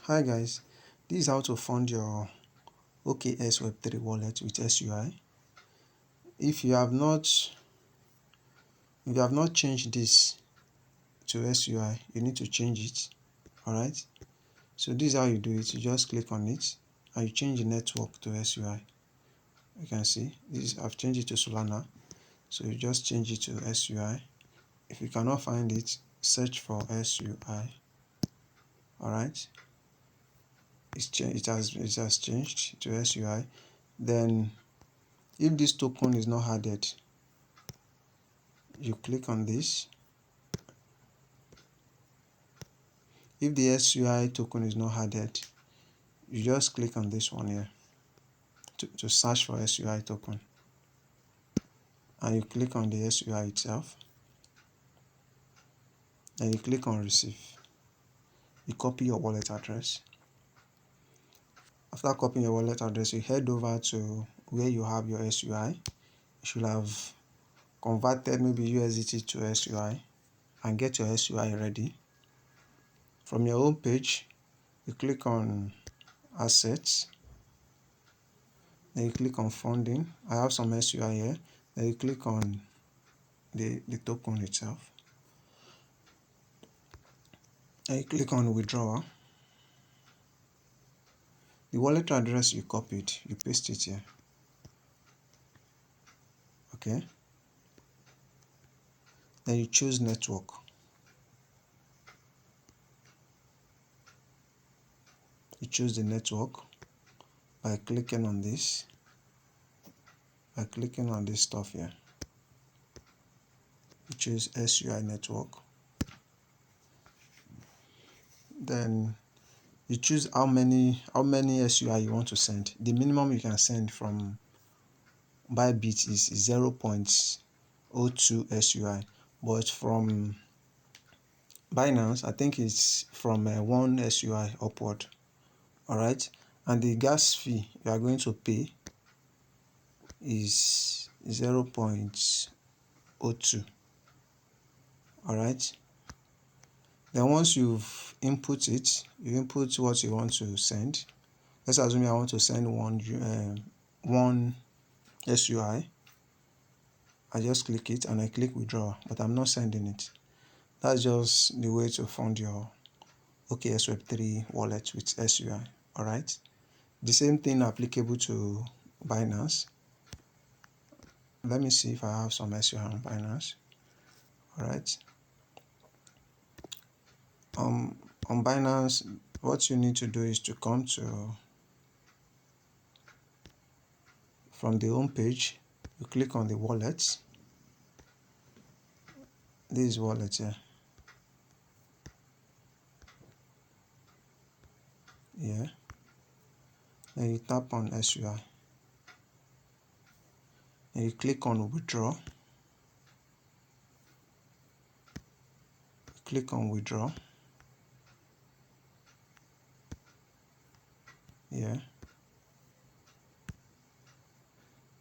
Hi guys, this is how to fund your OKX Web3 wallet with SUI. If you have not changed this to SUI, you need to change it. Alright, so this is how you do it. You just click on it and you change the network to SUI. You can see this, I've changed it to Solana, so you just change it to SUI. If you cannot find it, search for SUI. Alright, it has changed to SUI. Then if this token is not added, you click on this. If the SUI token is not added, you just click on this one here to search for SUI token, and you click on the SUI itself, and you click on receive. You copy your wallet address. After copying your wallet address, you head over to where you have your SUI. You should have converted maybe USDT to SUI and get your SUI ready. From your home page, you click on assets, then you click on funding. I have some SUI here. Then you click on the token itself, and you click on withdrawal. The wallet address you copied, you paste it here. Okay, then you choose network. You choose the network by clicking on this, stuff here. You choose SUI network. Then you choose how many SUI you want to send. The minimum you can send from Bybit is 0.02 SUI, but from Binance, I think it's from 1 SUI upward. Alright, and the gas fee you are going to pay is 0.02. Alright, then once you've input it, you input what you want to send. Let's assume I want to send one SUI. I just click it and I click withdraw, but I'm not sending it. That's just the way to fund your OKX Web3 wallet with SUI. Alright, the same thing applicable to Binance. Let me see if I have some SUI on Binance. Alright, on Binance, what you need to do is to come from the home page, you click on the wallet. This is wallet here. Yeah. Then you tap on SUI. And you click on withdraw. Click on withdraw. Yeah.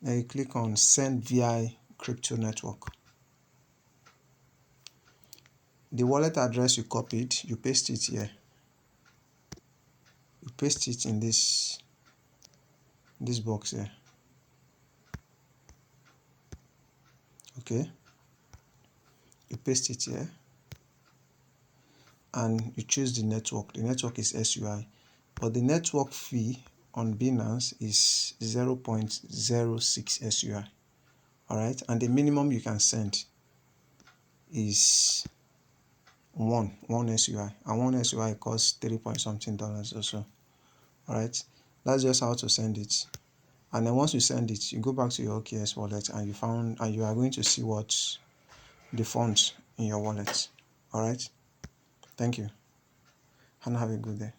Then you click on send via crypto network. The wallet address you copied, you paste it here. You paste it in this box here. Okay, you paste it here and you choose the network. The network is SUI, but the network fee on Binance is 0.06 SUI. Alright, and the minimum you can send is one SUI, and one SUI costs $3 something or so. Alright, that's just how to send it. And then once you send it, you go back to your OKX wallet and you are going to see what the funds in your wallet. Alright, thank you and have a good day.